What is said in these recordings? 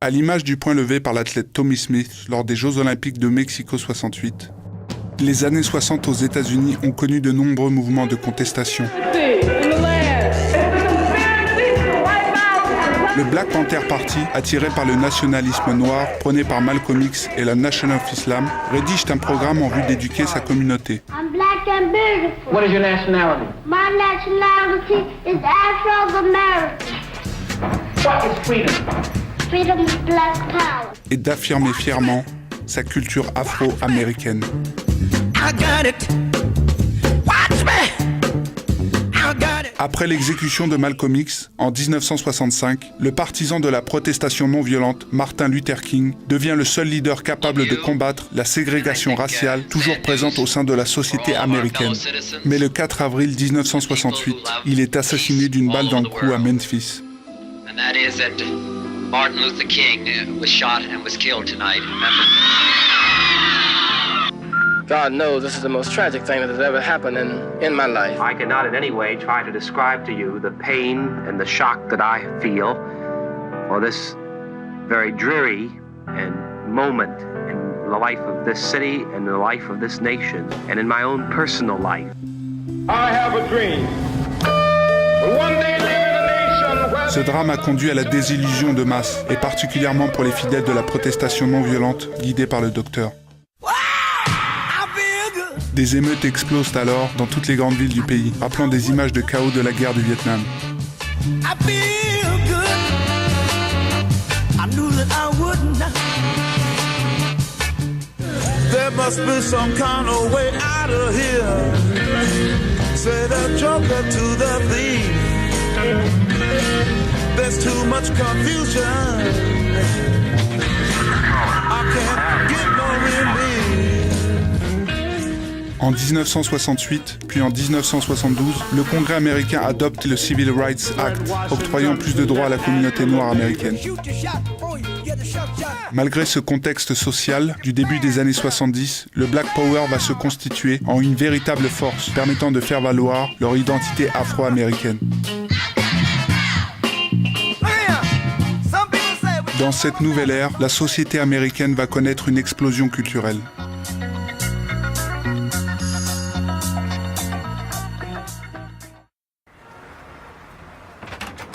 À l'image du point levé par l'athlète Tommie Smith lors des Jeux Olympiques de Mexico 68, les années 60 aux États-Unis ont connu de nombreux mouvements de contestation. Le Black Panther Party, attiré par le nationalisme noir prôné par Malcolm X et la Nation of Islam, rédige un programme en vue d'éduquer sa communauté. I'm black and beautiful. What is your nationality? My nationality is Afro-American. What is freedom? Freedom is black power. Et d'affirmer fièrement sa culture afro-américaine. I got it. Watch me. I got it. Après l'exécution de Malcolm X, en 1965, le partisan de la protestation non violente, Martin Luther King, devient le seul leader capable de combattre la ségrégation raciale toujours présente au sein de la société américaine. Mais le 4 avril 1968, il est assassiné d'une balle dans le cou à Memphis. And that is that Martin Luther King was shot and was killed tonight, remember? God knows this is the most tragic thing that has ever happened in my life. I cannot in any way try to describe to you the pain and the shock that I feel for this very dreary and moment in the life of this city and the life of this nation and in my own personal life. I have a dream. One day live in a nation where Ce drame a conduit à la désillusion de masse, et particulièrement pour les fidèles de la protestation non violente guidée par le docteur. Des émeutes explosent alors dans toutes les grandes villes du pays, rappelant des images de chaos de la guerre du Vietnam. I feel good. I knew that I would not. There must be some kind of way out of here. Say the joker to the thief. There's too much confusion. I can't get no relief. En 1968, puis en 1972, le Congrès américain adopte le Civil Rights Act, octroyant plus de droits à la communauté noire américaine. Malgré ce contexte social, du début des années 70, le Black Power va se constituer en une véritable force, permettant de faire valoir leur identité afro-américaine. Dans cette nouvelle ère, la société américaine va connaître une explosion culturelle.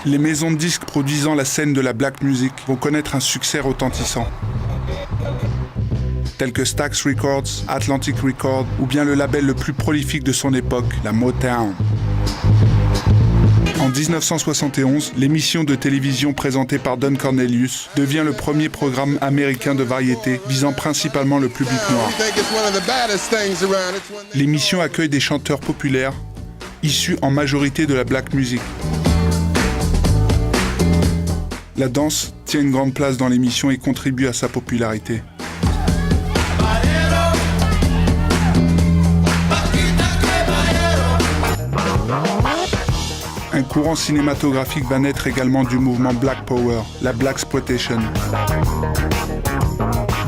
Les maisons de disques produisant la scène de la black music vont connaître un succès retentissant, tels que Stax Records, Atlantic Records ou bien le label le plus prolifique de son époque, la Motown. En 1971, l'émission de télévision présentée par Don Cornelius devient le premier programme américain de variété visant principalement le public noir. L'émission accueille des chanteurs populaires issus en majorité de la black music. La danse tient une grande place dans l'émission et contribue à sa popularité. Un courant cinématographique va naître également du mouvement Black Power, la Blaxploitation.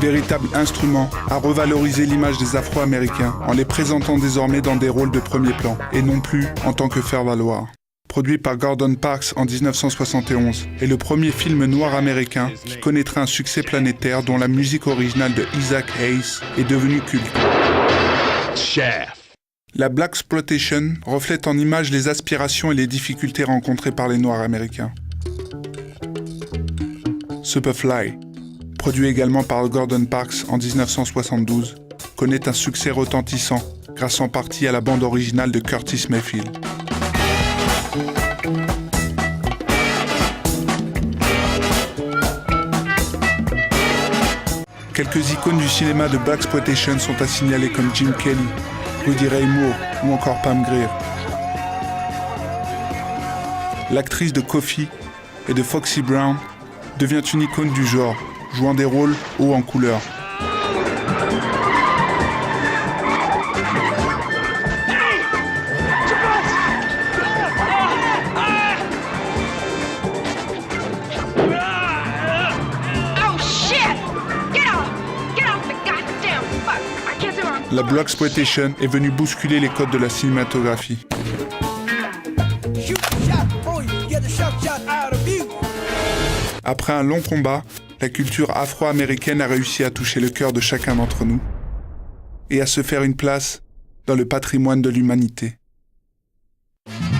Véritable instrument à revaloriser l'image des Afro-Américains en les présentant désormais dans des rôles de premier plan et non plus en tant que faire-valoir. Produit par Gordon Parks en 1971, est le premier film noir américain qui connaîtra un succès planétaire dont la musique originale de Isaac Hayes est devenue culte. La Blaxploitation reflète en images les aspirations et les difficultés rencontrées par les Noirs américains. Superfly, produit également par Gordon Parks en 1972, connaît un succès retentissant grâce en partie à la bande originale de Curtis Mayfield. Quelques icônes du cinéma de Blaxploitation sont à signaler comme Jim Kelly, Rudy Ray Moore ou encore Pam Grier. L'actrice de Coffy et de Foxy Brown devient une icône du genre, jouant des rôles hauts en couleur. La Blaxploitation est venue bousculer les codes de la cinématographie. Après un long combat, la culture afro-américaine a réussi à toucher le cœur de chacun d'entre nous et à se faire une place dans le patrimoine de l'humanité.